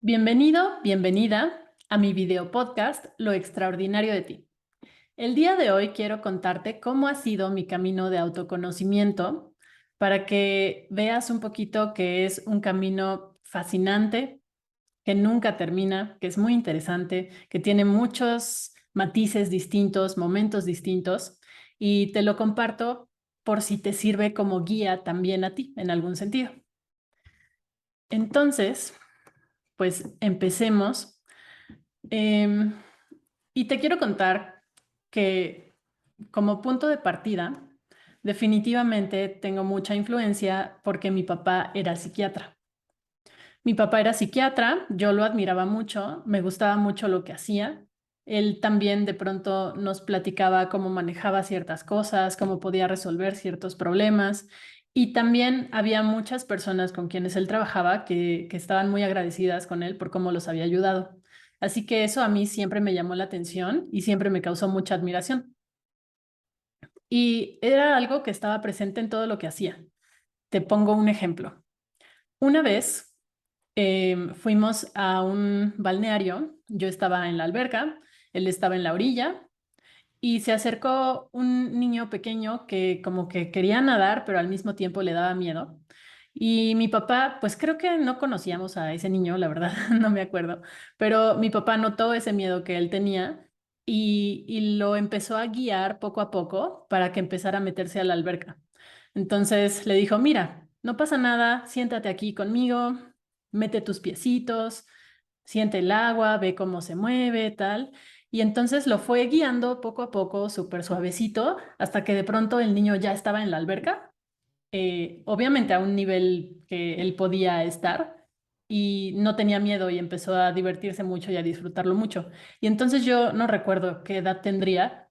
Bienvenido, bienvenida a mi video podcast Lo extraordinario de ti. El día de hoy quiero contarte cómo ha sido mi camino de autoconocimiento para que veas un poquito que es un camino fascinante, que nunca termina, que es muy interesante, que tiene muchos matices distintos, momentos distintos, y te lo comparto por si te sirve como guía también a ti en algún sentido. Entonces, pues empecemos. Em, y te quiero contar que como punto de partida, definitivamente tengo mucha influencia porque mi papá era psiquiatra. Mi papá era psiquiatra, yo lo admiraba mucho, me gustaba mucho lo que hacía. Él también de pronto nos platicaba cómo manejaba ciertas cosas, cómo podía resolver ciertos problemas. Y también había muchas personas con quienes él trabajaba que estaban muy agradecidas con él por cómo los había ayudado. Así que eso a mí siempre me llamó la atención y siempre me causó mucha admiración. Y era algo que estaba presente en todo lo que hacía. Te pongo un ejemplo. Una vez fuimos a un balneario, yo estaba en la alberca, él estaba en la orilla y se acercó un niño pequeño que como que quería nadar, pero al mismo tiempo le daba miedo. Y mi papá, pues creo que no conocíamos a ese niño, la verdad, no me acuerdo, pero mi papá notó ese miedo que él tenía y lo empezó a guiar poco a poco para que empezara a meterse a la alberca. Entonces le dijo, mira, no pasa nada, siéntate aquí conmigo, mete tus piecitos, siente el agua, ve cómo se mueve, tal. Y entonces lo fue guiando poco a poco, súper suavecito, hasta que de pronto el niño ya estaba en la alberca, obviamente a un nivel que él podía estar y no tenía miedo y empezó a divertirse mucho y a disfrutarlo mucho. Y entonces yo no recuerdo qué edad tendría,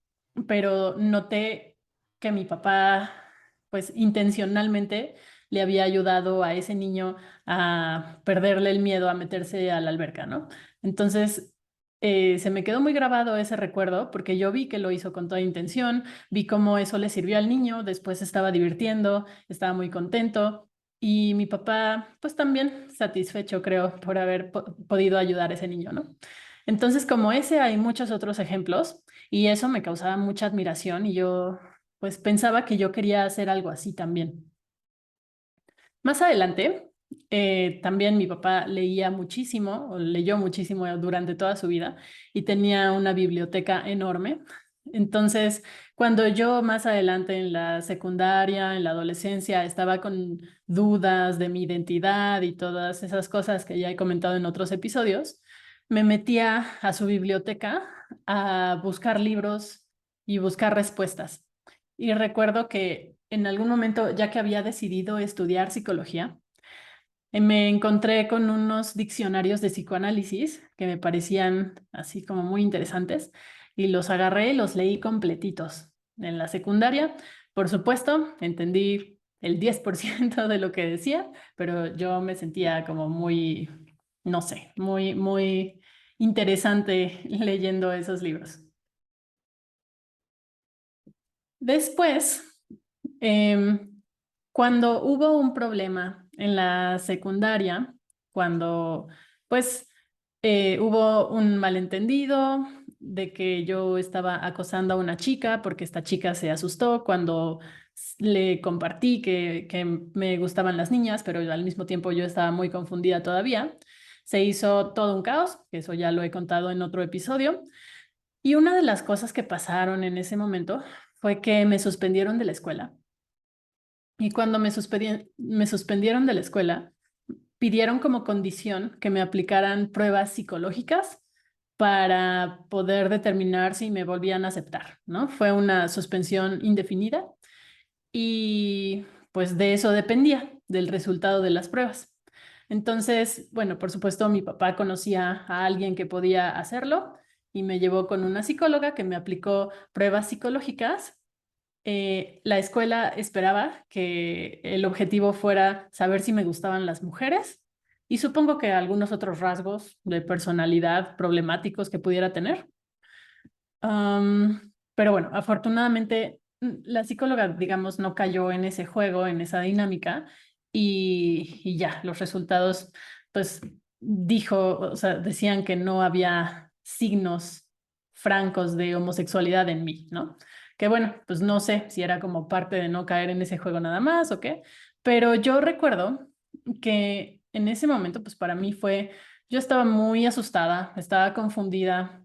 pero noté que mi papá, pues intencionalmente le había ayudado a ese niño a perderle el miedo a meterse a la alberca, ¿no? Entonces, se me quedó muy grabado ese recuerdo porque yo vi que lo hizo con toda intención, vi cómo eso le sirvió al niño, después se estaba divirtiendo, estaba muy contento y mi papá, pues también satisfecho, creo, por haber podido ayudar a ese niño, ¿no? Entonces, como ese, hay muchos otros ejemplos y eso me causaba mucha admiración y yo, pues pensaba que yo quería hacer algo así también. Más adelante, también mi papá leía muchísimo, o leyó muchísimo durante toda su vida y tenía una biblioteca enorme. Entonces, cuando yo más adelante en la secundaria, en la adolescencia, estaba con dudas de mi identidad y todas esas cosas que ya he comentado en otros episodios, me metía a su biblioteca a buscar libros y buscar respuestas. Y recuerdo que en algún momento, ya que había decidido estudiar psicología, me encontré con unos diccionarios de psicoanálisis que me parecían así como muy interesantes y los agarré y los leí completitos. En la secundaria, por supuesto, entendí el 10% de lo que decía, pero yo me sentía como muy, no sé, muy interesante leyendo esos libros. Después, em, cuando hubo un problema en la secundaria, cuando pues hubo un malentendido de que yo estaba acosando a una chica porque esta chica se asustó cuando le compartí que me gustaban las niñas, pero al mismo tiempo yo estaba muy confundida todavía. Se hizo todo un caos, que eso ya lo he contado en otro episodio. Y una de las cosas que pasaron en ese momento fue que me suspendieron de la escuela. Y cuando me suspendieron de la escuela, pidieron como condición que me aplicaran pruebas psicológicas para poder determinar si me volvían a aceptar, ¿no? Fue una suspensión indefinida y pues de eso dependía, del resultado de las pruebas. Entonces, bueno, por supuesto, mi papá conocía a alguien que podía hacerlo y me llevó con una psicóloga que me aplicó pruebas psicológicas. La escuela esperaba que el objetivo fuera saber si me gustaban las mujeres y supongo que algunos otros rasgos de personalidad problemáticos que pudiera tener. Pero bueno, afortunadamente la psicóloga, digamos, no cayó en ese juego, en esa dinámica y ya, los resultados, pues dijo, o sea, decían que no había signos francos de homosexualidad en mí, ¿no? Que bueno, pues no sé si era como parte de no caer en ese juego nada más o qué, pero yo recuerdo que en ese momento, pues para mí fue, yo estaba muy asustada, estaba confundida,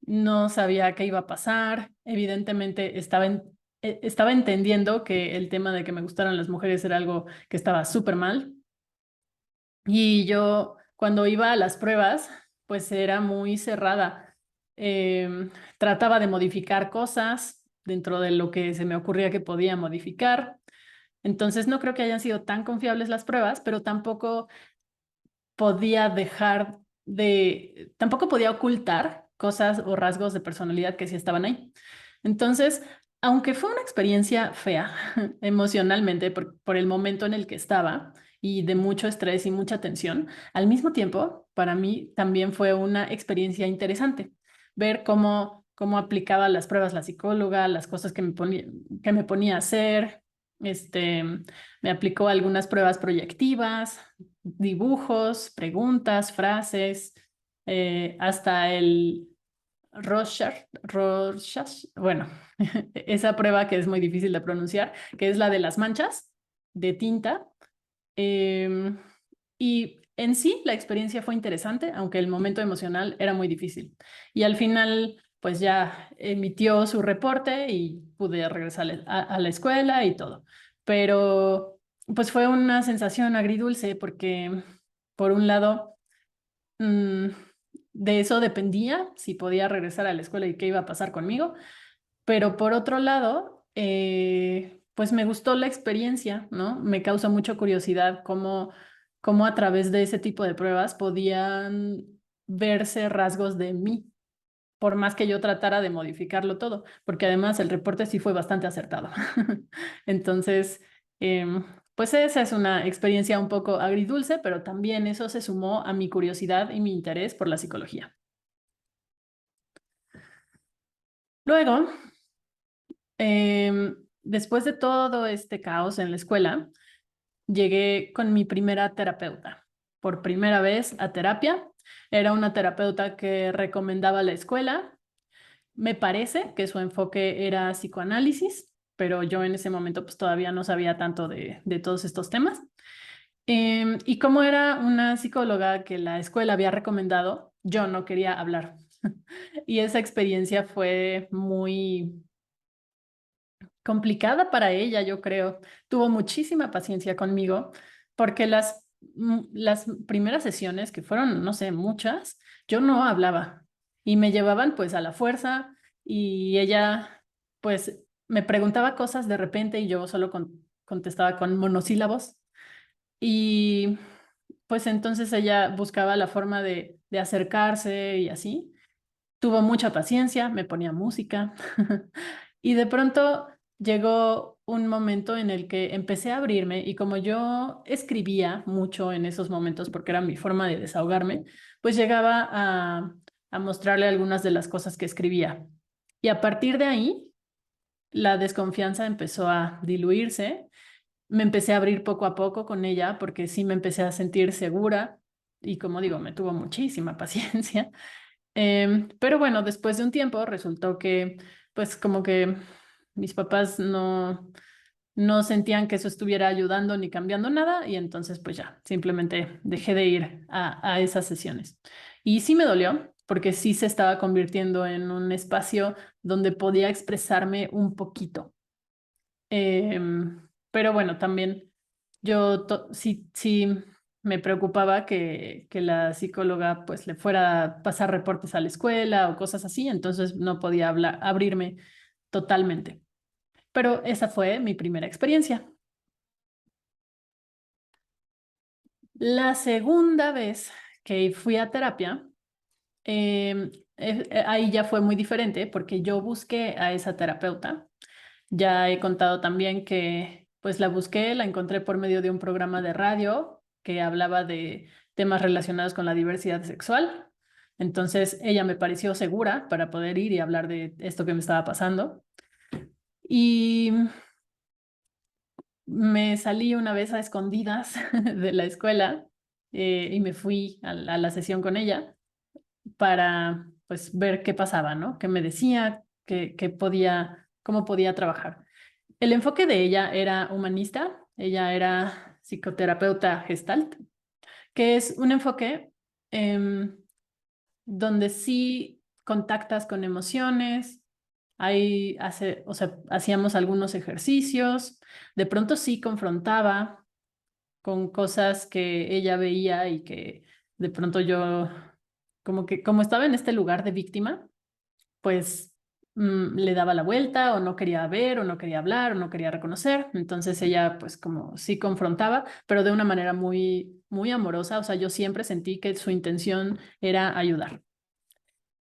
no sabía qué iba a pasar, evidentemente estaba entendiendo que el tema de que me gustaran las mujeres era algo que estaba súper mal. Y yo, cuando iba a las pruebas, pues era muy cerrada. Trataba de modificar cosas dentro de lo que se me ocurría que podía modificar. Entonces, no creo que hayan sido tan confiables las pruebas, pero tampoco podía ocultar cosas o rasgos de personalidad que sí estaban ahí. Entonces, aunque fue una experiencia fea emocionalmente por el momento en el que estaba y de mucho estrés y mucha tensión, al mismo tiempo, para mí también fue una experiencia interesante ver cómo aplicaba las pruebas la psicóloga, las cosas que me ponía a hacer. Este, Me aplicó algunas pruebas proyectivas, dibujos, preguntas, frases, hasta el Rorschach, bueno, esa prueba que es muy difícil de pronunciar, que es la de las manchas de tinta. Em, y en sí la experiencia fue interesante, aunque el momento emocional era muy difícil. Y al final, pues ya emitió su reporte y pude regresar a la escuela y todo. Pero pues fue una sensación agridulce porque, por un lado, mm, de eso dependía si podía regresar a la escuela y qué iba a pasar conmigo, pero por otro lado, pues me gustó la experiencia, ¿no? Me causa mucha curiosidad cómo a través de ese tipo de pruebas podían verse rasgos de mí, por más que yo tratara de modificarlo todo, porque además el reporte sí fue bastante acertado. Entonces, pues esa es una experiencia un poco agridulce, pero también eso se sumó a mi curiosidad y mi interés por la psicología. Luego, después de todo este caos en la escuela, llegué con mi primera terapeuta. Por primera vez a terapia. Era una terapeuta que recomendaba la escuela. Me parece que su enfoque era psicoanálisis, pero yo en ese momento pues todavía no sabía tanto de todos estos temas. Y como era una psicóloga que la escuela había recomendado, yo no quería hablar. Y esa experiencia fue muy complicada para ella, yo creo. Tuvo muchísima paciencia conmigo porque las primeras sesiones, que fueron, no sé, muchas, yo no hablaba y me llevaban pues a la fuerza y ella pues me preguntaba cosas de repente y yo solo contestaba con monosílabos y pues entonces ella buscaba la forma de acercarse y así. Tuvo mucha paciencia, me ponía música y de pronto llegó un momento en el que empecé a abrirme y como yo escribía mucho en esos momentos porque era mi forma de desahogarme, pues llegaba a mostrarle algunas de las cosas que escribía. Y a partir de ahí, la desconfianza empezó a diluirse. Me empecé a abrir poco a poco con ella porque sí me empecé a sentir segura y como digo, me tuvo muchísima paciencia. Pero bueno, después de un tiempo resultó que, pues como que mis papás no sentían que eso estuviera ayudando ni cambiando nada y entonces pues ya, simplemente dejé de ir a esas sesiones. Y sí me dolió porque sí se estaba convirtiendo en un espacio donde podía expresarme un poquito. Pero bueno, también sí me preocupaba que la psicóloga pues le fuera a pasar reportes a la escuela o cosas así, entonces no podía abrirme totalmente. Pero esa fue mi primera experiencia. La segunda vez que fui a terapia, ahí ya fue muy diferente porque yo busqué a esa terapeuta. Ya he contado también que pues la busqué, la encontré por medio de un programa de radio que hablaba de temas relacionados con la diversidad sexual. Entonces ella me pareció segura para poder ir y hablar de esto que me estaba pasando. Y me salí una vez a escondidas de la escuela y me fui a la sesión con ella para pues ver qué pasaba, ¿no? ¿Qué me decía? ¿Cómo podía trabajar? El enfoque de ella era humanista, ella era psicoterapeuta Gestalt, que es un enfoque donde sí contactas con emociones, o sea, hacíamos algunos ejercicios, de pronto sí confrontaba con cosas que ella veía y que de pronto yo, como estaba en este lugar de víctima, pues le daba la vuelta o no quería ver o no quería hablar o no quería reconocer. Entonces ella pues como sí confrontaba, pero de una manera muy, muy amorosa. O sea, yo siempre sentí que su intención era ayudar.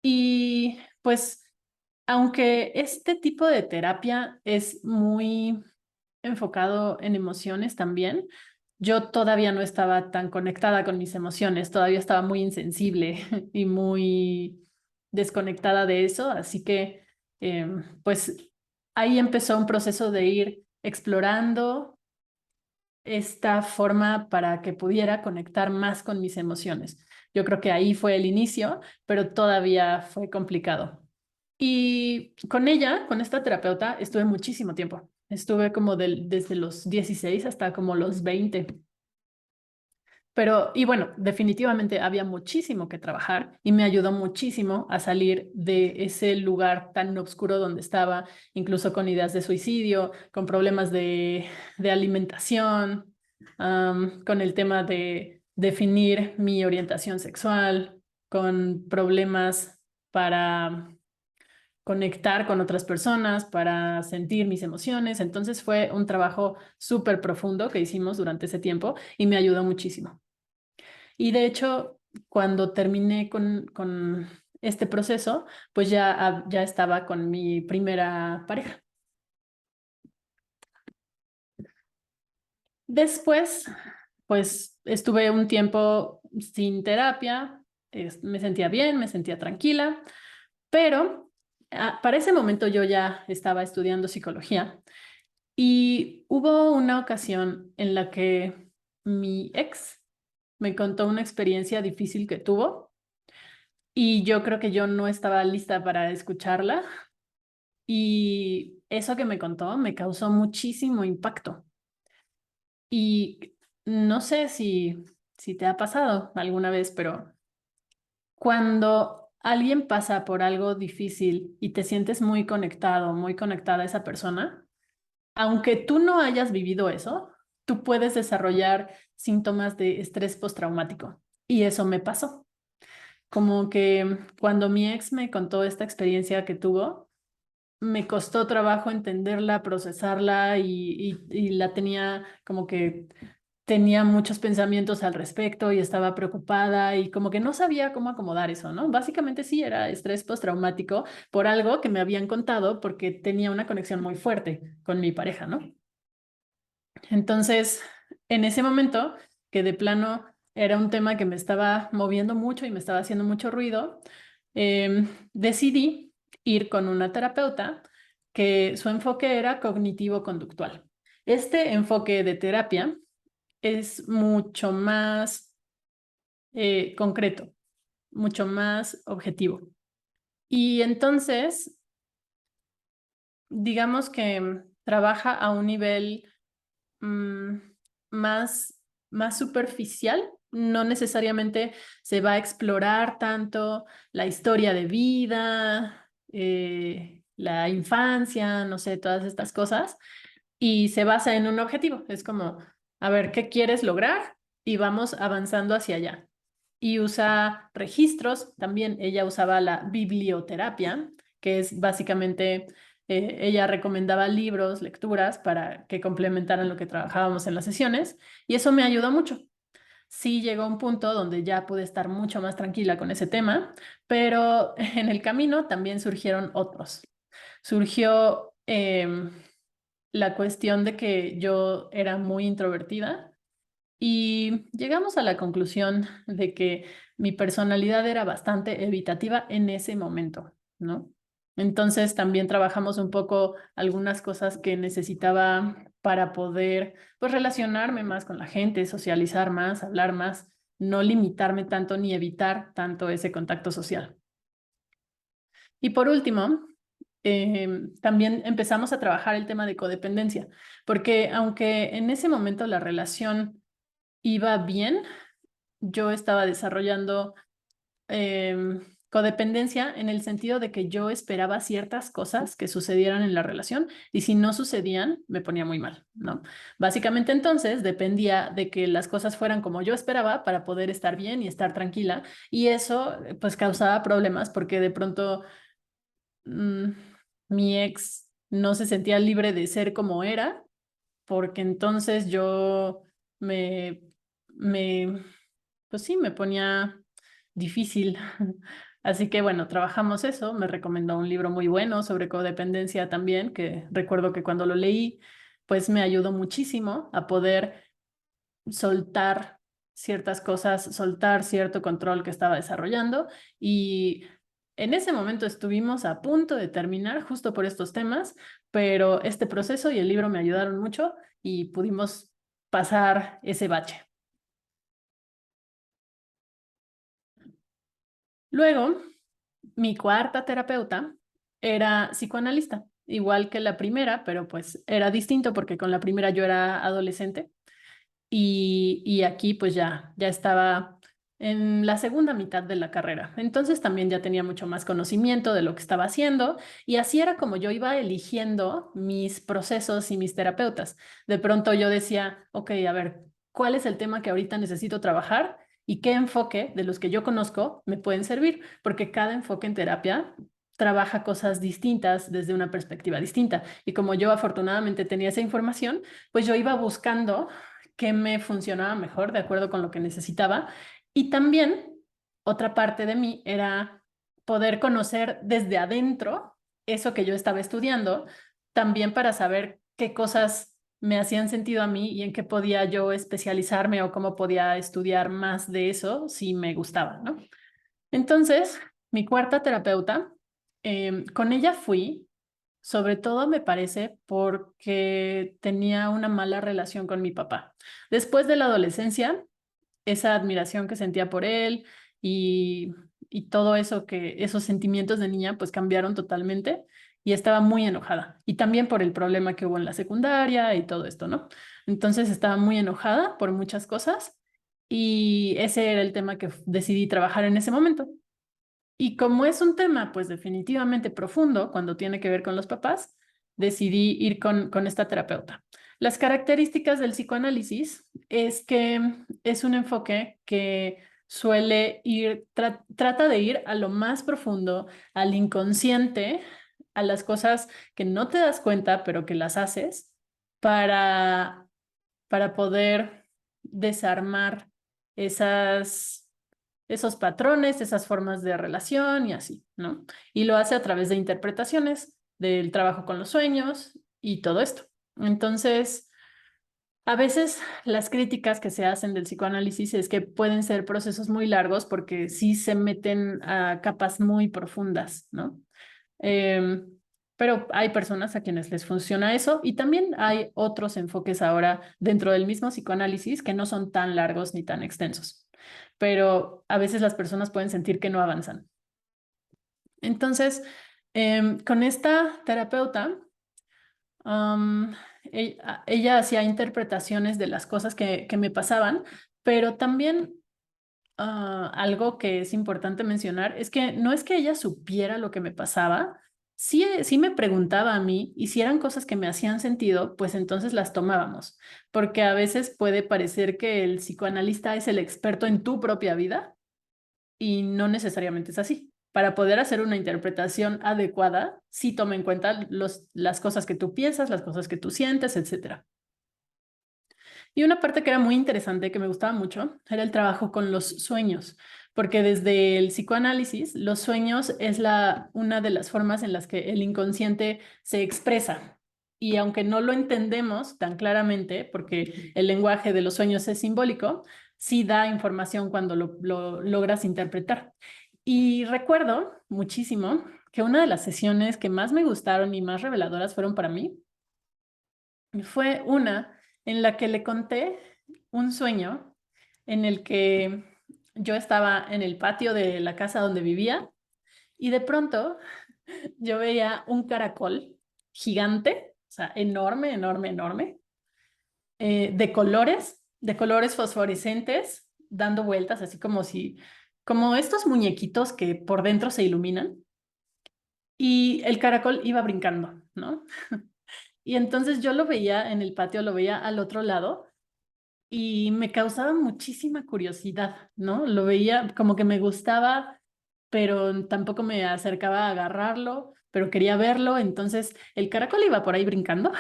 Y pues, aunque este tipo de terapia es muy enfocado en emociones también, yo todavía no estaba tan conectada con mis emociones, todavía estaba muy insensible y muy desconectada de eso, así que pues ahí empezó un proceso de ir explorando esta forma para que pudiera conectar más con mis emociones. Yo creo que ahí fue el inicio, pero todavía fue complicado. Y con ella, con esta terapeuta, estuve muchísimo tiempo. Estuve como desde los 16 hasta como los 20. Pero, y bueno, definitivamente había muchísimo que trabajar y me ayudó muchísimo a salir de ese lugar tan oscuro donde estaba, incluso con ideas de suicidio, con problemas de alimentación, con el tema de definir mi orientación sexual, con problemas para conectar con otras personas, para sentir mis emociones. Entonces fue un trabajo súper profundo que hicimos durante ese tiempo y me ayudó muchísimo. Y de hecho, cuando terminé con este proceso, pues ya estaba con mi primera pareja. Después, pues estuve un tiempo sin terapia, me sentía bien, me sentía tranquila, pero para ese momento yo ya estaba estudiando psicología y hubo una ocasión en la que mi ex me contó una experiencia difícil que tuvo y yo creo que yo no estaba lista para escucharla y eso que me contó me causó muchísimo impacto. Y no sé si te ha pasado alguna vez, pero cuando alguien pasa por algo difícil y te sientes muy conectado, muy conectada a esa persona, aunque tú no hayas vivido eso, tú puedes desarrollar síntomas de estrés postraumático. Y eso me pasó. Como que cuando mi ex me contó esta experiencia que tuvo, me costó trabajo entenderla, procesarla y la tenía como que tenía muchos pensamientos al respecto y estaba preocupada y como que no sabía cómo acomodar eso, ¿no? Básicamente sí era estrés postraumático por algo que me habían contado porque tenía una conexión muy fuerte con mi pareja, ¿no? Entonces, en ese momento, que de plano era un tema que me estaba moviendo mucho y me estaba haciendo mucho ruido, decidí ir con una terapeuta que su enfoque era cognitivo-conductual. Este enfoque de terapia es mucho más concreto, mucho más objetivo. Y entonces, digamos que trabaja a un nivel mm, más, más superficial. No necesariamente se va a explorar tanto la historia de vida, la infancia, no sé, todas estas cosas, y se basa en un objetivo. Es como, a ver, ¿qué quieres lograr? Y vamos avanzando hacia allá. Y usa registros, también ella usaba la biblioterapia, que es básicamente, ella recomendaba libros, lecturas para que complementaran lo que trabajábamos en las sesiones, y eso me ayudó mucho. Sí llegó un punto donde ya pude estar mucho más tranquila con ese tema, pero en el camino también surgieron otros. Surgió la cuestión de que yo era muy introvertida y llegamos a la conclusión de que mi personalidad era bastante evitativa en ese momento, ¿no? Entonces también trabajamos un poco algunas cosas que necesitaba para poder, pues, relacionarme más con la gente, socializar más, hablar más. no limitarme tanto ni evitar tanto ese contacto social. Y por último, también empezamos a trabajar el tema de codependencia, porque aunque en ese momento la relación iba bien, yo estaba desarrollando codependencia en el sentido de que yo esperaba ciertas cosas que sucedieran en la relación y si no sucedían, me ponía muy mal, ¿no? Básicamente entonces dependía de que las cosas fueran como yo esperaba para poder estar bien y estar tranquila y eso pues causaba problemas porque de pronto mm, mi ex no se sentía libre de ser como era porque entonces yo me, me pues sí, me ponía difícil. Así que bueno, trabajamos eso. Me recomendó un libro muy bueno sobre codependencia también, que recuerdo que cuando lo leí, pues me ayudó muchísimo a poder soltar ciertas cosas, soltar cierto control que estaba desarrollando. Y en ese momento estuvimos a punto de terminar justo por estos temas, pero este proceso y el libro me ayudaron mucho y pudimos pasar ese bache. Luego, mi cuarta terapeuta era psicoanalista, igual que la primera, pero pues era distinto porque con la primera yo era adolescente y aquí pues ya estaba en la segunda mitad de la carrera. Entonces también ya tenía mucho más conocimiento de lo que estaba haciendo y así era como yo iba eligiendo mis procesos y mis terapeutas. De pronto yo decía, ok, a ver, ¿cuál es el tema que ahorita necesito trabajar? ¿Y qué enfoque de los que yo conozco me pueden servir? Porque cada enfoque en terapia trabaja cosas distintas desde una perspectiva distinta. Y como yo afortunadamente tenía esa información, pues yo iba buscando qué me funcionaba mejor de acuerdo con lo que necesitaba. Y también otra parte de mí era poder conocer desde adentro eso que yo estaba estudiando, también para saber qué cosas me hacían sentido a mí y en qué podía yo especializarme o cómo podía estudiar más de eso si me gustaba, ¿no? Entonces, mi cuarta terapeuta, con ella fui, sobre todo me parece porque tenía una mala relación con mi papá. Después de la adolescencia, esa admiración que sentía por él y, y todo eso esos sentimientos de niña pues cambiaron totalmente y estaba muy enojada. Y también por el problema que hubo en la secundaria y todo esto, ¿no? Entonces estaba muy enojada por muchas cosas y ese era el tema que decidí trabajar en ese momento. Y como es un tema, pues definitivamente profundo cuando tiene que ver con los papás, decidí ir con esta terapeuta. Las características del psicoanálisis es que es un enfoque que suele trata de ir a lo más profundo, al inconsciente, a las cosas que no te das cuenta, pero que las haces para, para poder desarmar esas esos patrones, esas formas de relación y así, ¿no? Y lo hace a través de interpretaciones, del trabajo con los sueños y todo esto. Entonces, a veces las críticas que se hacen del psicoanálisis es que pueden ser procesos muy largos porque sí se meten a capas muy profundas, ¿no? Em, pero hay personas a quienes les funciona eso y también hay otros enfoques ahora dentro del mismo psicoanálisis que no son tan largos ni tan extensos, pero a veces las personas pueden sentir que no avanzan. Entonces, con esta terapeuta, ella hacía interpretaciones de las cosas que me pasaban, pero también algo que es importante mencionar es que no es que ella supiera lo que me pasaba, sí me preguntaba a mí y si eran cosas que me hacían sentido, pues entonces las tomábamos, porque a veces puede parecer que el psicoanalista es el experto en tu propia vida y no necesariamente es así. Para poder hacer una interpretación adecuada, sí toma en cuenta las cosas que tú piensas, las cosas que tú sientes, etcétera. Y una parte que era muy interesante, que me gustaba mucho, era el trabajo con los sueños, porque desde el psicoanálisis, los sueños es una de las formas en las que el inconsciente se expresa. Y aunque no lo entendemos tan claramente, porque el lenguaje de los sueños es simbólico, sí da información cuando lo logras interpretar. Y recuerdo muchísimo que una de las sesiones que más me gustaron y más reveladoras fueron para mí fue una en la que le conté un sueño en el que yo estaba en el patio de la casa donde vivía y de pronto yo veía un caracol gigante, o sea, enorme, enorme, enorme, de colores fosforescentes, dando vueltas, así como si, como estos muñequitos que por dentro se iluminan. Y el caracol iba brincando, ¿no? Y entonces yo lo veía en el patio, lo veía al otro lado y me causaba muchísima curiosidad, ¿no? Lo veía como que me gustaba, pero tampoco me acercaba a agarrarlo, pero quería verlo, entonces el caracol iba por ahí brincando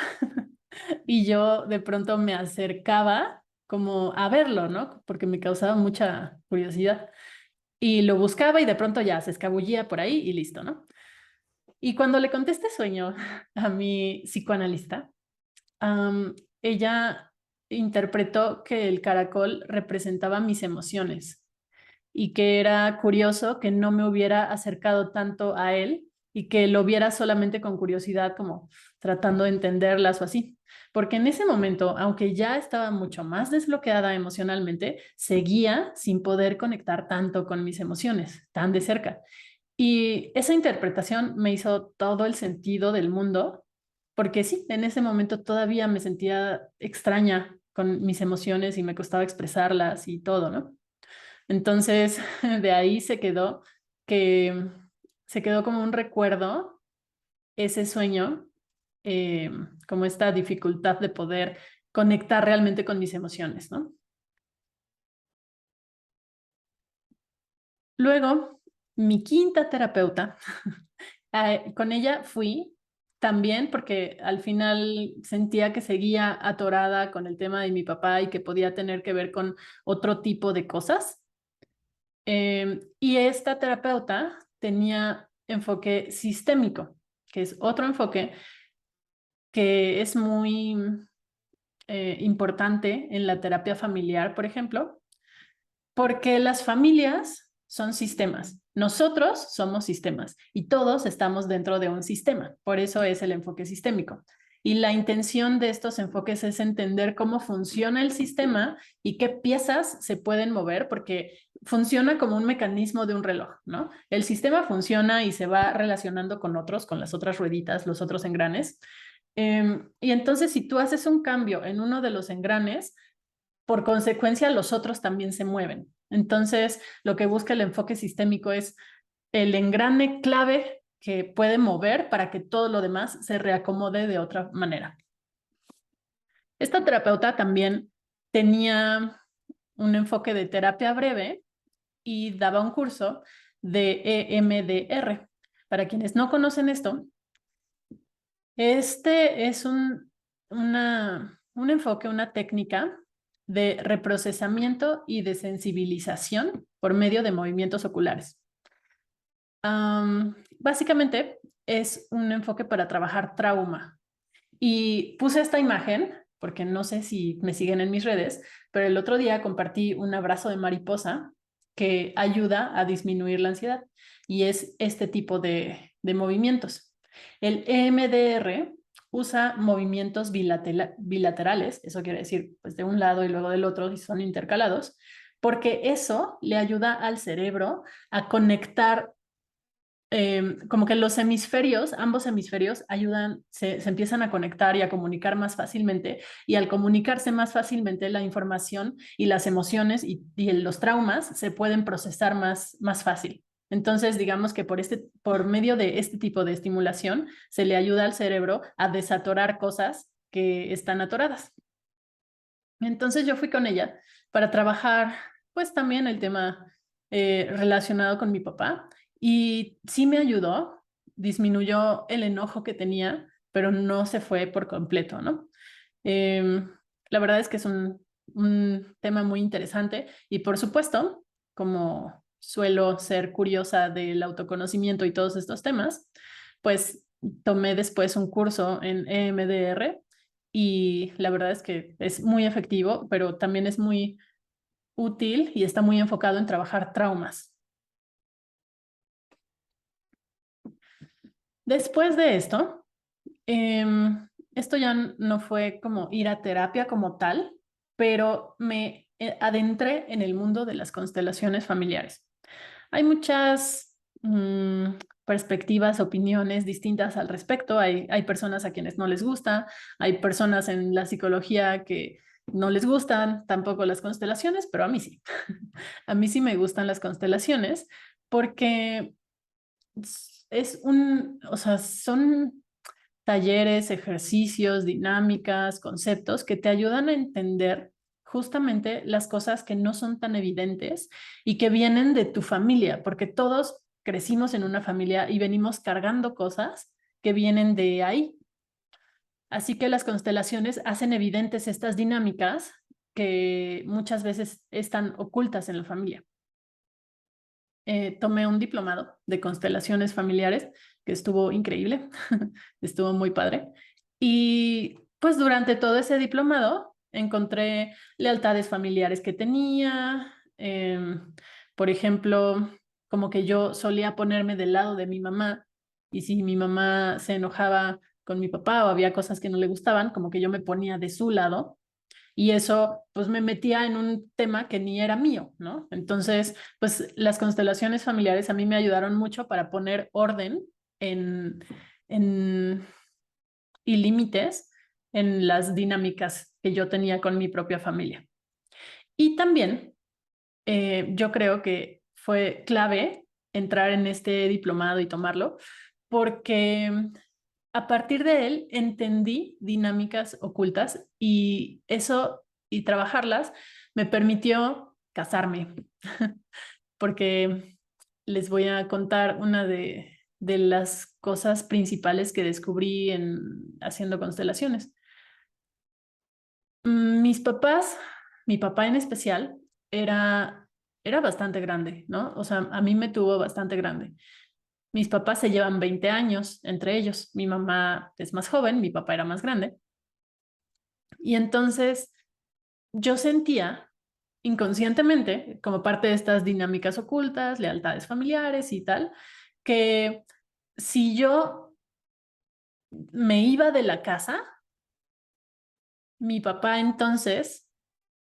y yo de pronto me acercaba como a verlo, ¿no? Porque me causaba mucha curiosidad y lo buscaba y de pronto ya se escabullía por ahí y listo, ¿no? Y cuando le conté este sueño a mi psicoanalista, am, ella interpretó que el caracol representaba mis emociones y que era curioso que no me hubiera acercado tanto a él y que lo viera solamente con curiosidad, como tratando de entenderlas o así. Porque en ese momento, aunque ya estaba mucho más desbloqueada emocionalmente, seguía sin poder conectar tanto con mis emociones, tan de cerca. Y esa interpretación me hizo todo el sentido del mundo, porque sí, en ese momento todavía me sentía extraña con mis emociones y me costaba expresarlas y todo, ¿no? Entonces, de ahí que se quedó como un recuerdo ese sueño, eh, como esta dificultad de poder conectar realmente con mis emociones, ¿no? Luego, mi quinta terapeuta, con ella fui también porque al final sentía que seguía atorada con el tema de mi papá y que podía tener que ver con otro tipo de cosas. Y esta terapeuta tenía enfoque sistémico, que es otro enfoque que es muy importante en la terapia familiar, por ejemplo, porque las familias son sistemas. Nosotros somos sistemas y todos estamos dentro de un sistema. Por eso es el enfoque sistémico. Y la intención de estos enfoques es entender cómo funciona el sistema y qué piezas se pueden mover, porque funciona como un mecanismo de un reloj, ¿no? El sistema funciona y se va relacionando con otros, con las otras rueditas, los otros engranes. Y entonces, si tú haces un cambio en uno de los engranes, por consecuencia, los otros también se mueven. Entonces, lo que busca el enfoque sistémico es el engrane clave que puede mover para que todo lo demás se reacomode de otra manera. Esta terapeuta también tenía un enfoque de terapia breve y daba un curso de EMDR. Para quienes no conocen esto, este es un enfoque, una técnica de reprocesamiento y de sensibilización por medio de movimientos oculares. Básicamente es un enfoque para trabajar trauma. Y puse esta imagen porque no sé si me siguen en mis redes, pero el otro día compartí un abrazo de mariposa que ayuda a disminuir la ansiedad y es este tipo de movimientos. El EMDR usa movimientos bilaterales, eso quiere decir pues de un lado y luego del otro y son intercalados, porque eso le ayuda al cerebro a conectar como que los hemisferios, ambos hemisferios ayudan, se empiezan a conectar y a comunicar más fácilmente y al comunicarse más fácilmente la información y las emociones y los traumas se pueden procesar más fácil. Entonces, digamos que por medio de este tipo de estimulación se le ayuda al cerebro a desatorar cosas que están atoradas. Entonces yo fui con ella para trabajar pues también el tema relacionado con mi papá y sí me ayudó, disminuyó el enojo que tenía, pero no se fue por completo, ¿no? Eh, la verdad es que es un tema muy interesante y por supuesto, como suelo ser curiosa del autoconocimiento y todos estos temas, pues tomé después un curso en EMDR y la verdad es que es muy efectivo, pero también es muy útil y está muy enfocado en trabajar traumas. Después de esto, esto ya no fue como ir a terapia como tal, pero me adentré en el mundo de las constelaciones familiares. Hay muchas perspectivas, opiniones distintas al respecto. Hay personas a quienes no les gusta, hay personas en la psicología que no les gustan tampoco las constelaciones, pero a mí sí. A mí sí me gustan las constelaciones porque o sea, son talleres, ejercicios, dinámicas, conceptos que te ayudan a entender justamente las cosas que no son tan evidentes y que vienen de tu familia, porque todos crecimos en una familia y venimos cargando cosas que vienen de ahí. Así que las constelaciones hacen evidentes estas dinámicas que muchas veces están ocultas en la familia. Tomé un diplomado de constelaciones familiares que estuvo increíble, estuvo muy padre. Y pues durante todo ese diplomado encontré lealtades familiares que tenía. Por ejemplo, como que yo solía ponerme del lado de mi mamá y si mi mamá se enojaba con mi papá o había cosas que no le gustaban, como que yo me ponía de su lado y eso pues me metía en un tema que ni era mío, ¿no? Entonces, pues las constelaciones familiares a mí me ayudaron mucho para poner orden en, en y límites en las dinámicas que yo tenía con mi propia familia. Y también yo creo que fue clave entrar en este diplomado y tomarlo, porque a partir de él entendí dinámicas ocultas y eso y trabajarlas me permitió casarme, porque les voy a contar una de las cosas principales que descubrí haciendo constelaciones. Mis papás, mi papá en especial, era bastante grande, ¿no? O sea, a mí me tuvo bastante grande. Mis papás se llevan 20 años entre ellos. Mi mamá es más joven, mi papá era más grande. Y entonces yo sentía inconscientemente, como parte de estas dinámicas ocultas, lealtades familiares y tal, que si yo me iba de la casa, mi papá entonces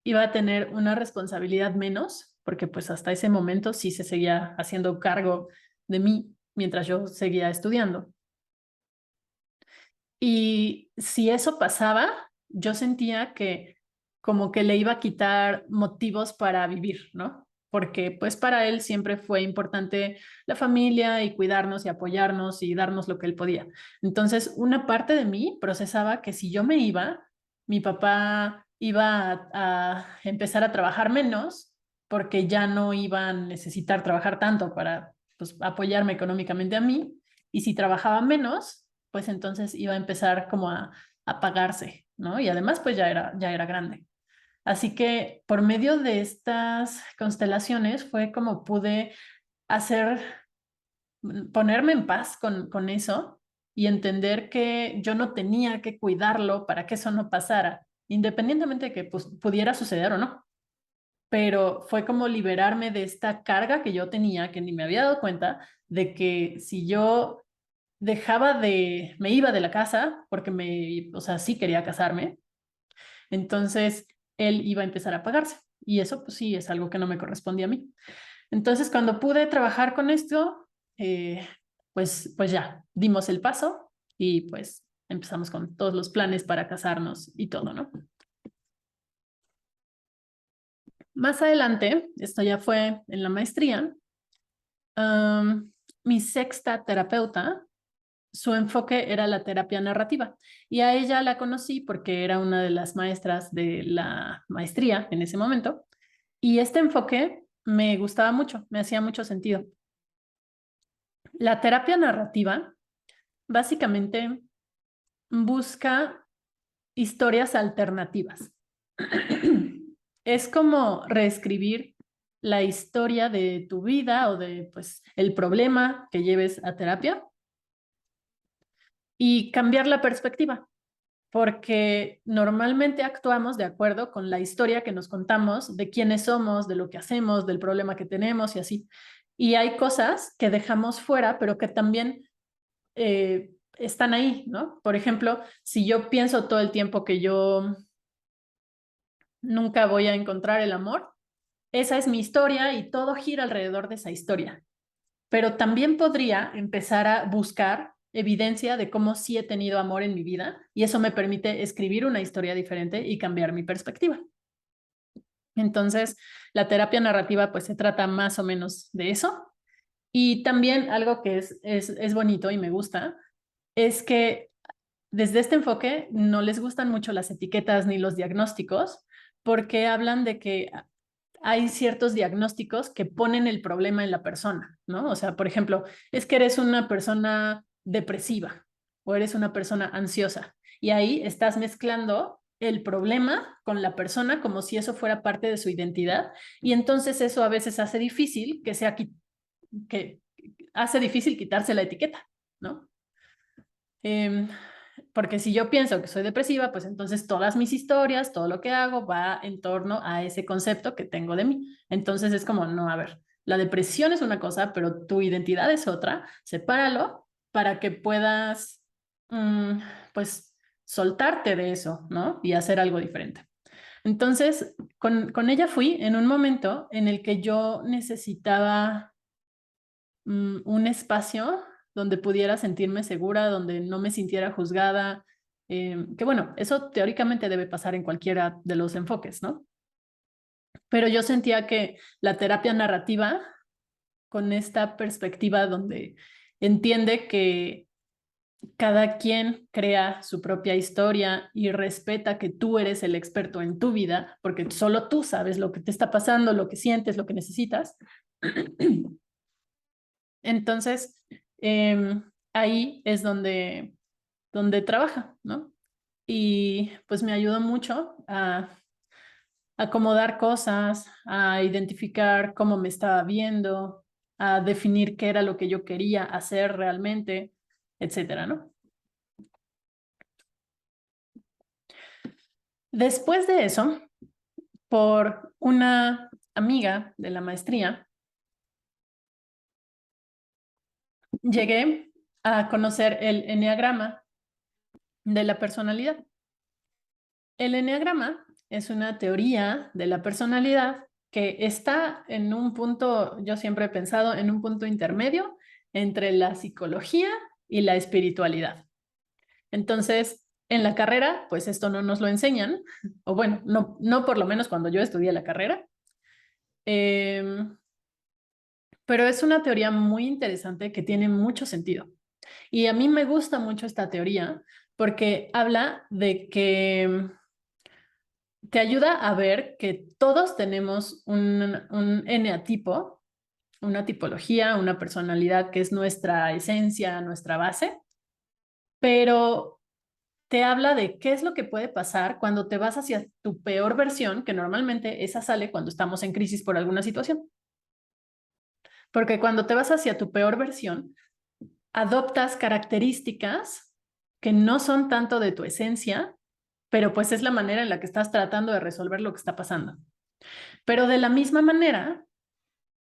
iba a tener una responsabilidad menos, porque pues hasta ese momento sí se seguía haciendo cargo de mí mientras yo seguía estudiando. Y si eso pasaba, yo sentía que como que le iba a quitar motivos para vivir, ¿no? Porque pues para él siempre fue importante la familia y cuidarnos y apoyarnos y darnos lo que él podía. Entonces, una parte de mí procesaba que si yo me iba, mi papá iba a empezar a trabajar menos porque ya no iba a necesitar trabajar tanto para pues, apoyarme económicamente a mí. Y si trabajaba menos, pues entonces iba a empezar como a pagarse, ¿no? Y además pues ya era grande. Así que por medio de estas constelaciones fue como pude hacer, ponerme en paz con eso y entender que yo no tenía que cuidarlo para que eso no pasara, independientemente de que pues, pudiera suceder o no. Pero fue como liberarme de esta carga que yo tenía, que ni me había dado cuenta, de que si yo me iba de la casa porque o sea, sí quería casarme, entonces él iba a empezar a pagarse y eso pues sí es algo que no me correspondía a mí. Entonces cuando pude trabajar con esto, pues ya dimos el paso y pues empezamos con todos los planes para casarnos y todo, ¿no? Más adelante, esto ya fue en la maestría, mi sexta terapeuta, su enfoque era la terapia narrativa y a ella la conocí porque era una de las maestras de la maestría en ese momento y este enfoque me gustaba mucho, me hacía mucho sentido. La terapia narrativa básicamente busca historias alternativas. Es como reescribir la historia de tu vida o de pues el problema que lleves a terapia y cambiar la perspectiva, porque normalmente actuamos de acuerdo con la historia que nos contamos de quiénes somos, de lo que hacemos, del problema que tenemos y así. Y hay cosas que dejamos fuera, pero que también están ahí, ¿no? Por ejemplo, si yo pienso todo el tiempo que yo nunca voy a encontrar el amor. Esa es mi historia y todo gira alrededor de esa historia. Pero también podría empezar a buscar evidencia de cómo sí he tenido amor en mi vida y eso me permite escribir una historia diferente y cambiar mi perspectiva. Entonces, la terapia narrativa pues se trata más o menos de eso. Y también algo que es bonito y me gusta es que desde este enfoque no les gustan mucho las etiquetas ni los diagnósticos porque hablan de que hay ciertos diagnósticos que ponen el problema en la persona, ¿no? O sea, por ejemplo, es que eres una persona depresiva o eres una persona ansiosa y ahí estás mezclando el problema con la persona como si eso fuera parte de su identidad y entonces eso a veces hace difícil que hace difícil quitarse la etiqueta, ¿no? Porque si yo pienso que soy depresiva, pues entonces todas mis historias, todo lo que hago va en torno a ese concepto que tengo de mí. Entonces es como, no, a ver, la depresión es una cosa, pero tu identidad es otra. Sepáralo para que puedas, pues, soltarte de eso, ¿no? Y hacer algo diferente. Entonces, con ella fui en un momento en el que yo necesitaba un espacio donde pudiera sentirme segura, donde no me sintiera juzgada, que bueno, eso teóricamente debe pasar en cualquiera de los enfoques, ¿no? Pero yo sentía que la terapia narrativa, con esta perspectiva donde entiende que cada quien crea su propia historia y respeta que tú eres el experto en tu vida, porque solo tú sabes lo que te está pasando, lo que sientes, lo que necesitas. Entonces, ahí es donde trabaja, ¿no? Y pues me ayudó mucho a acomodar cosas, a identificar cómo me estaba viendo, a definir qué era lo que yo quería hacer realmente, etcétera, ¿no? Después de eso, por una amiga de la maestría, llegué a conocer el eneagrama de la personalidad. El eneagrama es una teoría de la personalidad que está en un punto, yo siempre he pensado, en un punto intermedio entre la psicología y la espiritualidad. Entonces, en la carrera, pues esto no nos lo enseñan, o bueno, no por lo menos cuando yo estudié la carrera, pero es una teoría muy interesante que tiene mucho sentido. Y a mí me gusta mucho esta teoría porque habla de que te ayuda a ver que todos tenemos un eneatipo, una tipología, una personalidad que es nuestra esencia, nuestra base, pero te habla de qué es lo que puede pasar cuando te vas hacia tu peor versión, que normalmente esa sale cuando estamos en crisis por alguna situación. Porque cuando te vas hacia tu peor versión, adoptas características que no son tanto de tu esencia, pero pues es la manera en la que estás tratando de resolver lo que está pasando. Pero de la misma manera,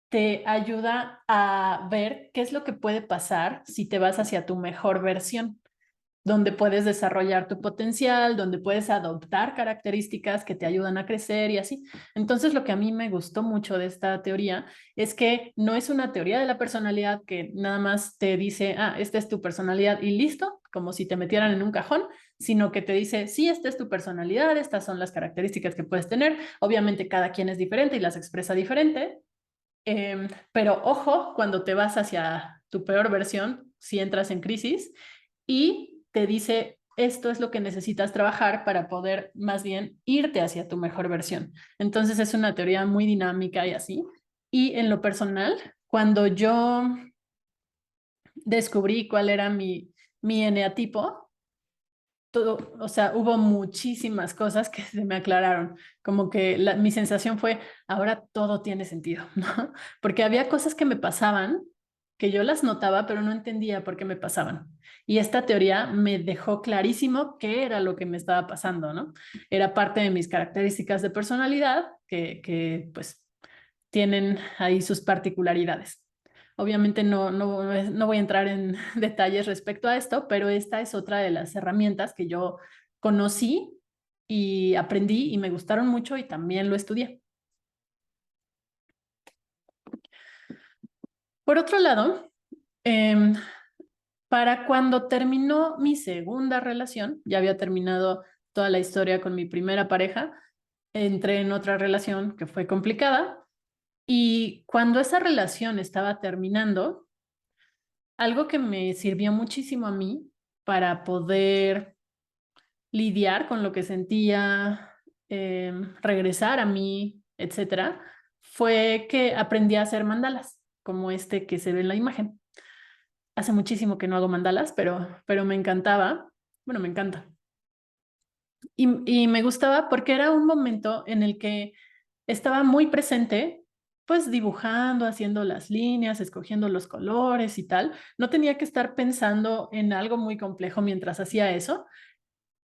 te ayuda a ver qué es lo que puede pasar si te vas hacia tu mejor versión, donde puedes desarrollar tu potencial, donde puedes adoptar características que te ayudan a crecer y así. Entonces, lo que a mí me gustó mucho de esta teoría es que no es una teoría de la personalidad que nada más te dice, ah, esta es tu personalidad y listo, como si te metieran en un cajón, sino que te dice, sí, esta es tu personalidad, estas son las características que puedes tener. Obviamente cada quien es diferente y las expresa diferente, pero ojo, cuando te vas hacia tu peor versión, si entras en crisis y te dice, esto es lo que necesitas trabajar para poder más bien irte hacia tu mejor versión. Entonces es una teoría muy dinámica y así. Y en lo personal, cuando yo descubrí cuál era mi eneatipo, todo, o sea, hubo muchísimas cosas que se me aclararon, como que mi sensación fue, ahora todo tiene sentido, ¿no? Porque había cosas que me pasaban, que yo las notaba, pero no entendía por qué me pasaban. Y esta teoría me dejó clarísimo qué era lo que me estaba pasando, ¿no? Era parte de mis características de personalidad que pues tienen ahí sus particularidades. Obviamente no voy a entrar en detalles respecto a esto, pero esta es otra de las herramientas que yo conocí y aprendí y me gustaron mucho y también lo estudié. Por otro lado, em, para cuando terminó mi segunda relación, ya había terminado toda la historia con mi primera pareja, entré en otra relación que fue complicada y cuando esa relación estaba terminando, algo que me sirvió muchísimo a mí para poder lidiar con lo que sentía, regresar a mí, etcétera, fue que aprendí a hacer mandalas, como este que se ve en la imagen. Hace muchísimo que no hago mandalas, pero me encantaba. Bueno, me encanta. Y me gustaba porque era un momento en el que estaba muy presente, pues dibujando, haciendo las líneas, escogiendo los colores y tal. No tenía que estar pensando en algo muy complejo mientras hacía eso.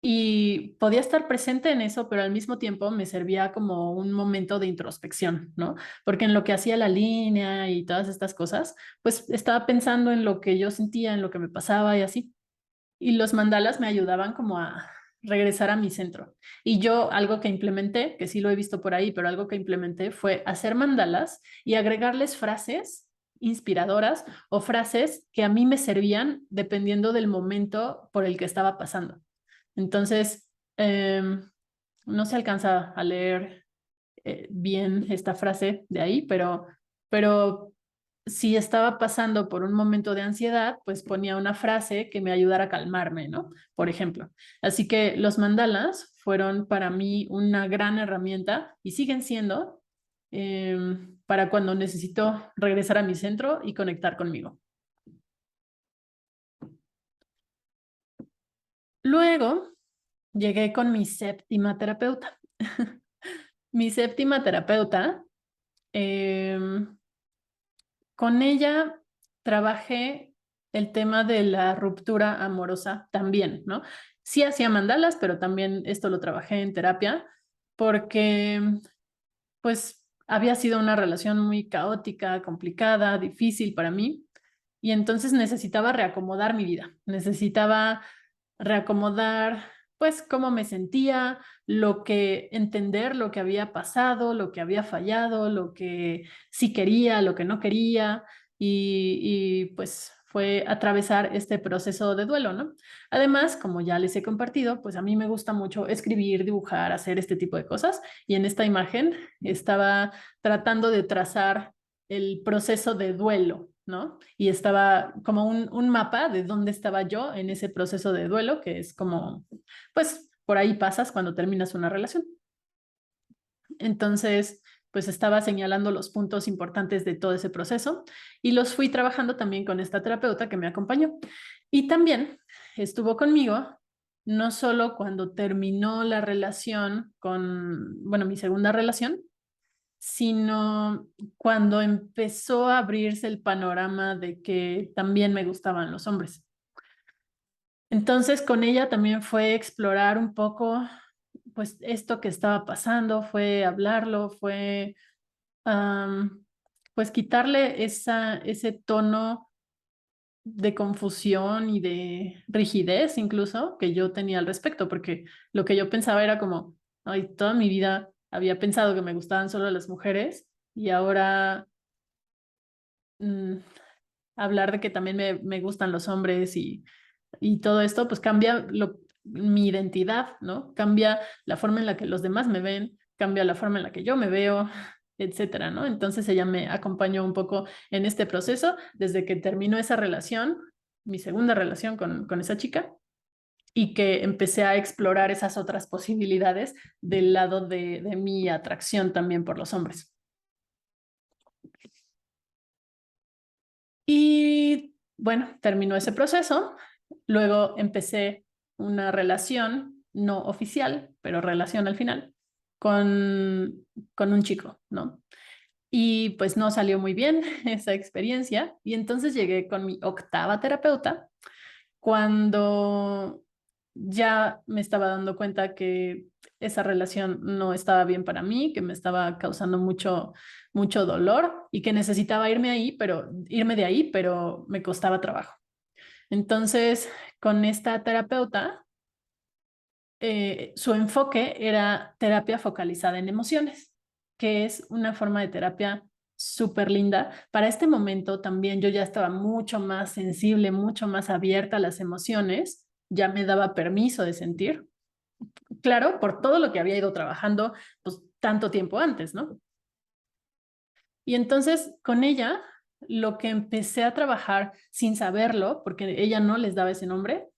Y podía estar presente en eso, pero al mismo tiempo me servía como un momento de introspección, ¿no? Porque en lo que hacía la línea y todas estas cosas, pues estaba pensando en lo que yo sentía, en lo que me pasaba y así. Y los mandalas me ayudaban como a regresar a mi centro. Y yo algo que implementé, que sí lo he visto por ahí, pero algo que implementé fue hacer mandalas y agregarles frases inspiradoras o frases que a mí me servían dependiendo del momento por el que estaba pasando. Entonces, no se alcanza a leer bien esta frase de ahí, pero si estaba pasando por un momento de ansiedad, pues ponía una frase que me ayudara a calmarme, ¿no? Por ejemplo. Así que los mandalas fueron para mí una gran herramienta y siguen siendo para cuando necesito regresar a mi centro y conectar conmigo. Luego llegué con mi séptima terapeuta. Mi séptima terapeuta, con ella trabajé el tema de la ruptura amorosa también, ¿no? Sí hacía mandalas, pero también esto lo trabajé en terapia porque pues había sido una relación muy caótica, complicada, difícil para mí y entonces necesitaba reacomodar mi vida, necesitaba reacomodar pues cómo me sentía, entender lo que había pasado, lo que había fallado, lo que sí quería, lo que no quería y pues fue atravesar este proceso de duelo, ¿no? Además, como ya les he compartido, pues a mí me gusta mucho escribir, dibujar, hacer este tipo de cosas y en esta imagen estaba tratando de trazar el proceso de duelo, ¿no? Y estaba como un mapa de dónde estaba yo en ese proceso de duelo, que es como, pues, por ahí pasas cuando terminas una relación. Entonces, pues estaba señalando los puntos importantes de todo ese proceso y los fui trabajando también con esta terapeuta que me acompañó. Y también estuvo conmigo, no solo cuando terminó la relación con, bueno, mi segunda relación, sino cuando empezó a abrirse el panorama de que también me gustaban los hombres. Entonces, con ella también fue explorar un poco, pues, esto que estaba pasando, fue hablarlo, fue, pues, quitarle ese tono de confusión y de rigidez incluso que yo tenía al respecto, porque lo que yo pensaba era como, ay, toda mi vida había pensado que me gustaban solo las mujeres y ahora mm, hablar de que también me gustan los hombres y todo esto, pues cambia mi identidad, ¿no? Cambia la forma en la que los demás me ven, cambia la forma en la que yo me veo, etcétera, ¿no? Entonces ella me acompañó un poco en este proceso desde que terminó esa relación, mi segunda relación con esa chica, y que empecé a explorar esas otras posibilidades del lado de mi atracción también por los hombres. Y bueno, terminó ese proceso. Luego empecé una relación no oficial, pero relación al final, con un chico, ¿no? Y pues no salió muy bien esa experiencia. Y entonces llegué con mi octava terapeuta cuando ya me estaba dando cuenta que esa relación no estaba bien para mí, que me estaba causando mucho dolor y que necesitaba irme de ahí, pero me costaba trabajo. Entonces, con esta terapeuta su enfoque era terapia focalizada en emociones, que es una forma de terapia súper linda. Para este momento también yo ya estaba mucho más sensible, mucho más abierta a las emociones, ya me daba permiso de sentir, claro, por todo lo que había ido trabajando, pues tanto tiempo antes, ¿no? Y entonces con ella lo que empecé a trabajar sin saberlo, porque ella no les daba ese nombre,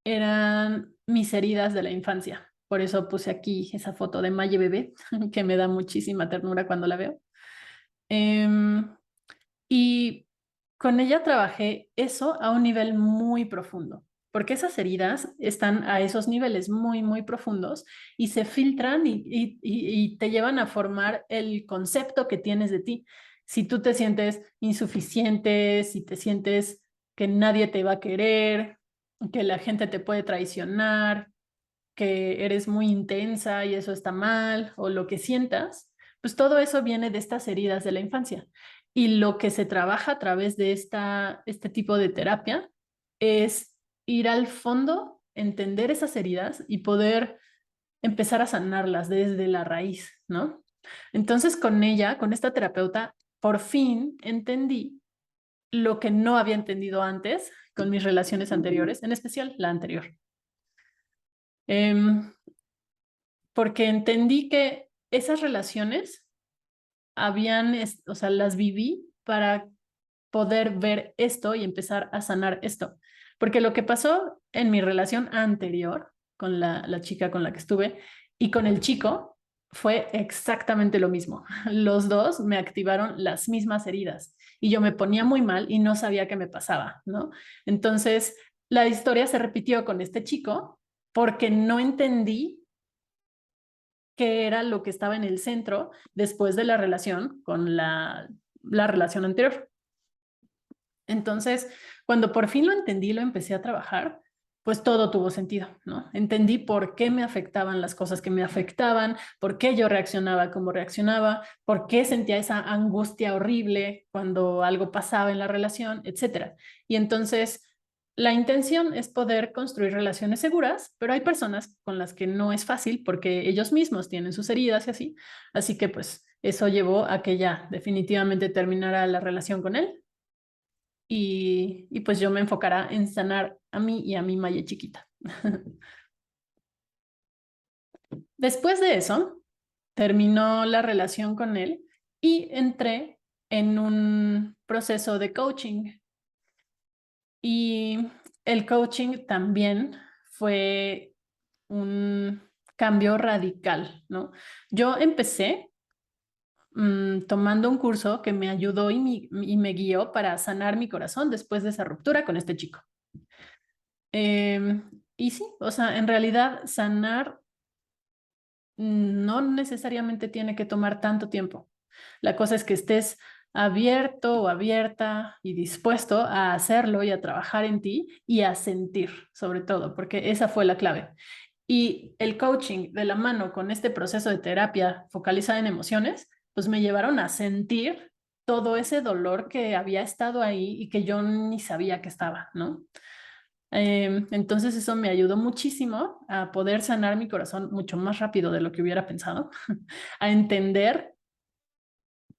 eran mis heridas de la infancia. Por eso puse aquí esa foto de Maye bebé, que me da muchísima ternura cuando la veo. Y con ella trabajé eso a un nivel muy profundo, porque esas heridas están a esos niveles muy, muy profundos y se filtran y te llevan a formar el concepto que tienes de ti. Si tú te sientes insuficiente, si te sientes que nadie te va a querer, que la gente te puede traicionar, que eres muy intensa y eso está mal, o lo que sientas, pues todo eso viene de estas heridas de la infancia. Y lo que se trabaja a través de este tipo de terapia es ir al fondo, entender esas heridas y poder empezar a sanarlas desde la raíz, ¿no? Entonces con ella, con esta terapeuta, por fin entendí lo que no había entendido antes con mis relaciones anteriores, en especial la anterior. Porque entendí que esas relaciones o sea, las viví para poder ver esto y empezar a sanar esto. Porque lo que pasó en mi relación anterior con la chica con la que estuve y con el chico fue exactamente lo mismo. Los dos me activaron las mismas heridas y yo me ponía muy mal y no sabía qué me pasaba, ¿no? Entonces, la historia se repitió con este chico porque no entendí qué era lo que estaba en el centro después de la relación con la relación anterior. Entonces, cuando por fin lo entendí, lo empecé a trabajar, pues todo tuvo sentido, ¿no? Entendí por qué me afectaban las cosas que me afectaban, por qué yo reaccionaba como reaccionaba, por qué sentía esa angustia horrible cuando algo pasaba en la relación, etcétera. Y entonces, la intención es poder construir relaciones seguras, pero hay personas con las que no es fácil porque ellos mismos tienen sus heridas y así. Así que pues eso llevó a que ya definitivamente terminara la relación con él y pues yo me enfocará en sanar a mí y a mi Maye chiquita. Después de eso, terminó la relación con él y entré en un proceso de coaching. Y el coaching también fue un cambio radical, ¿no? Yo empecé tomando un curso que me ayudó y me guió para sanar mi corazón después de esa ruptura con este chico. Y sí, o sea, en realidad sanar no necesariamente tiene que tomar tanto tiempo. La cosa es que estés abierto o abierta y dispuesto a hacerlo y a trabajar en ti y a sentir, sobre todo, porque esa fue la clave. Y el coaching de la mano con este proceso de terapia focalizada en emociones, pues me llevaron a sentir todo ese dolor que había estado ahí y que yo ni sabía que estaba, ¿no? Entonces eso me ayudó muchísimo a poder sanar mi corazón mucho más rápido de lo que hubiera pensado, a entender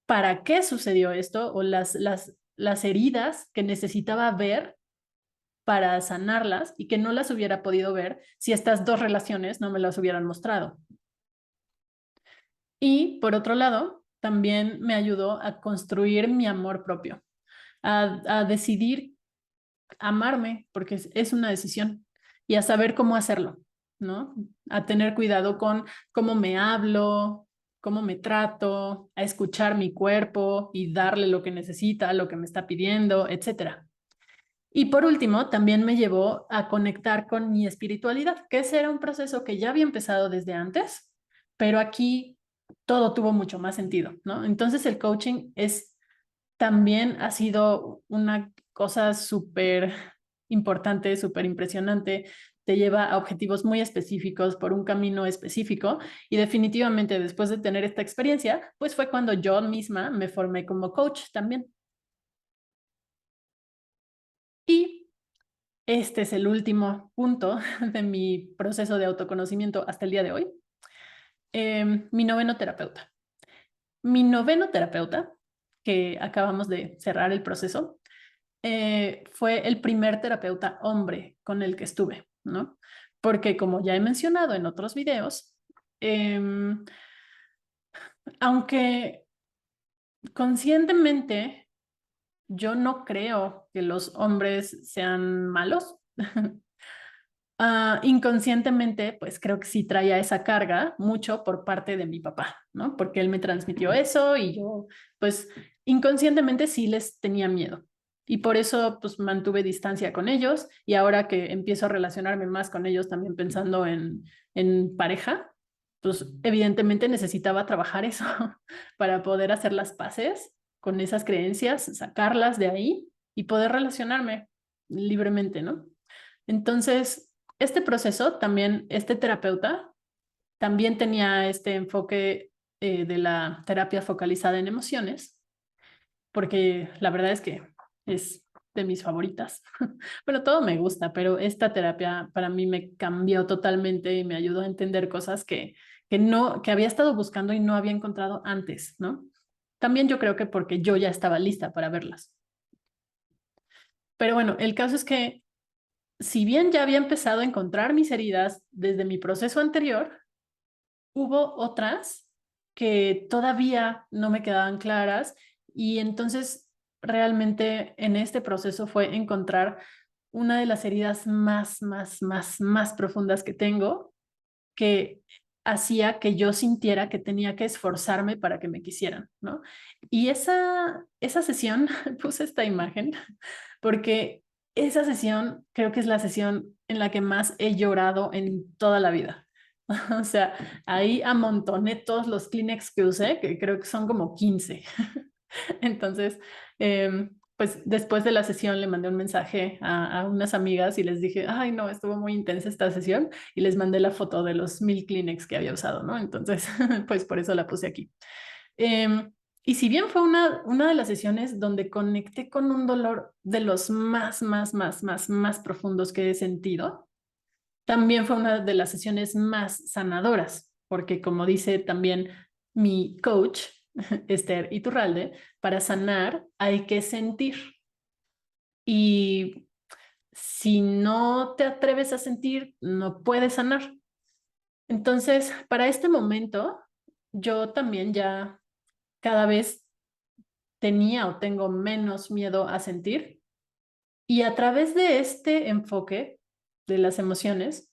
para qué sucedió esto o las heridas que necesitaba ver para sanarlas y que no las hubiera podido ver si estas dos relaciones no me las hubieran mostrado. Y por otro lado, también me ayudó a construir mi amor propio, a decidir amarme, porque es una decisión, y a saber cómo hacerlo, ¿no? A tener cuidado con cómo me hablo, cómo me trato, a escuchar mi cuerpo y darle lo que necesita, lo que me está pidiendo, etcétera. Y por último, también me llevó a conectar con mi espiritualidad, que ese era un proceso que ya había empezado desde antes, pero aquí todo tuvo mucho más sentido, ¿no? Entonces el coaching también ha sido una cosa súper importante, súper impresionante. Te lleva a objetivos muy específicos por un camino específico y definitivamente después de tener esta experiencia, pues fue cuando yo misma me formé como coach también. Y este es el último punto de mi proceso de autoconocimiento hasta el día de hoy. Mi noveno terapeuta. Mi noveno terapeuta, que acabamos de cerrar el proceso, fue el primer terapeuta hombre con el que estuve, ¿no? Porque como ya he mencionado en otros videos, aunque conscientemente yo no creo que los hombres sean malos, inconscientemente, pues creo que sí traía esa carga mucho por parte de mi papá, ¿no? Porque él me transmitió eso y yo, pues inconscientemente sí les tenía miedo. Y por eso, pues mantuve distancia con ellos y ahora que empiezo a relacionarme más con ellos, también pensando en pareja, pues evidentemente necesitaba trabajar eso para poder hacer las paces con esas creencias, sacarlas de ahí y poder relacionarme libremente, ¿no? Entonces, este proceso también, este terapeuta también tenía este enfoque de la terapia focalizada en emociones, porque la verdad es que es de mis favoritas. Bueno, todo me gusta, pero esta terapia para mí me cambió totalmente y me ayudó a entender cosas que había estado buscando y no había encontrado antes, ¿no? También yo creo que porque yo ya estaba lista para verlas. Pero bueno, el caso es que si bien ya había empezado a encontrar mis heridas desde mi proceso anterior, hubo otras que todavía no me quedaban claras y entonces realmente en este proceso fue encontrar una de las heridas más profundas que tengo, que hacía que yo sintiera que tenía que esforzarme para que me quisieran, ¿no? Y esa sesión, puse esta imagen, porque esa sesión creo que es la sesión en la que más he llorado en toda la vida. O sea, ahí amontoné todos los Kleenex que usé, que creo que son como 15. Entonces, pues después de la sesión le mandé un mensaje a unas amigas y les dije, ay, no, estuvo muy intensa esta sesión y les mandé la foto de los 1000 Kleenex que había usado, ¿no? Entonces, pues por eso la puse aquí. Y si bien fue una de las sesiones donde conecté con un dolor de los más profundos que he sentido, también fue una de las sesiones más sanadoras, porque como dice también mi coach, Esther Iturralde, para sanar hay que sentir. Y si no te atreves a sentir, no puedes sanar. Entonces, para este momento, yo también ya cada vez tenía o tengo menos miedo a sentir. Y a través de este enfoque de las emociones,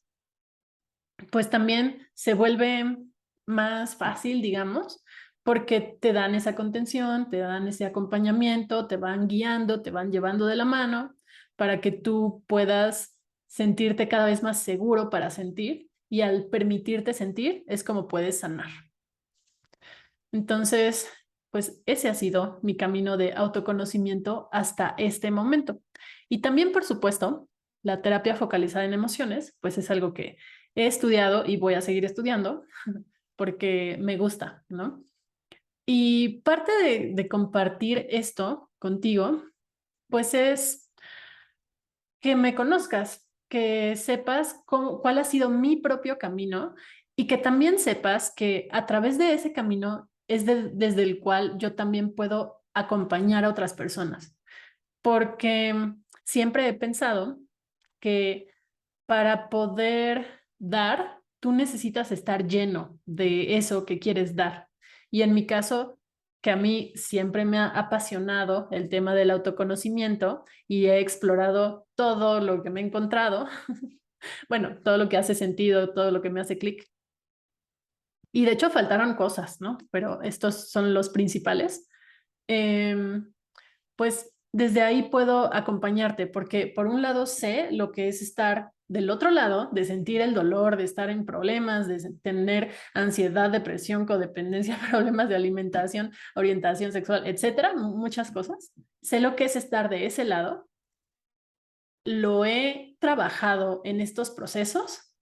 pues también se vuelve más fácil, digamos, porque te dan esa contención, te dan ese acompañamiento, te van guiando, te van llevando de la mano para que tú puedas sentirte cada vez más seguro para sentir y al permitirte sentir es como puedes sanar. Entonces, pues ese ha sido mi camino de autoconocimiento hasta este momento. Y también, por supuesto, la terapia focalizada en emociones, pues es algo que he estudiado y voy a seguir estudiando porque me gusta, ¿no? Y parte de compartir esto contigo, pues es que me conozcas, que sepas cuál ha sido mi propio camino y que también sepas que a través de ese camino es desde el cual yo también puedo acompañar a otras personas. Porque siempre he pensado que para poder dar, tú necesitas estar lleno de eso que quieres dar. Y en mi caso, que a mí siempre me ha apasionado el tema del autoconocimiento y he explorado todo lo que me he encontrado, bueno, todo lo que hace sentido, todo lo que me hace clic. Y de hecho faltaron cosas, ¿no? Pero estos son los principales. Pues desde ahí puedo acompañarte, porque por un lado sé lo que es estar del otro lado, de sentir el dolor, de estar en problemas, de tener ansiedad, depresión, codependencia, problemas de alimentación, orientación sexual, etcétera, muchas cosas. Sé lo que es estar de ese lado, lo he trabajado en estos procesos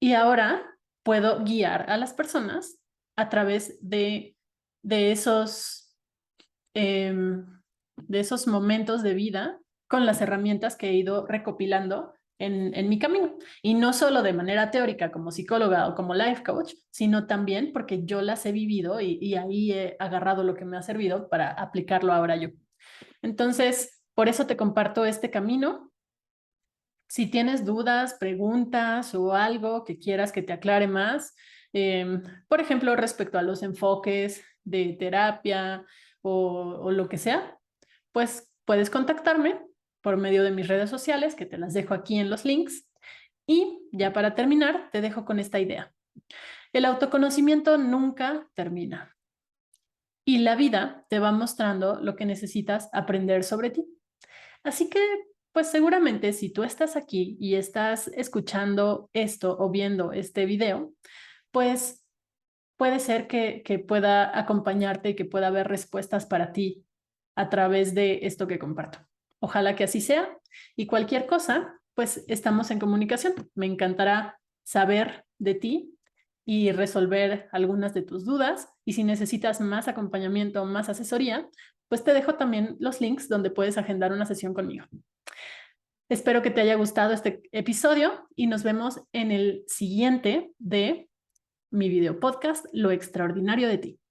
y ahora puedo guiar a las personas a través de esos, de esos momentos de vida con las herramientas que he ido recopilando en mi camino. Y no solo de manera teórica como psicóloga o como life coach, sino también porque yo las he vivido y ahí he agarrado lo que me ha servido para aplicarlo ahora yo. Entonces, por eso te comparto este camino. Si tienes dudas, preguntas o algo que quieras que te aclare más, por ejemplo, respecto a los enfoques de terapia o lo que sea, pues puedes contactarme por medio de mis redes sociales, que te las dejo aquí en los links. Y ya para terminar, te dejo con esta idea. El autoconocimiento nunca termina y la vida te va mostrando lo que necesitas aprender sobre ti. Así que, pues seguramente si tú estás aquí y estás escuchando esto o viendo este video, pues puede ser que pueda acompañarte y que pueda haber respuestas para ti a través de esto que comparto. Ojalá que así sea y cualquier cosa, pues estamos en comunicación. Me encantará saber de ti y resolver algunas de tus dudas. Y si necesitas más acompañamiento, más asesoría, pues te dejo también los links donde puedes agendar una sesión conmigo. Espero que te haya gustado este episodio y nos vemos en el siguiente de mi video podcast, Lo extraordinario de ti.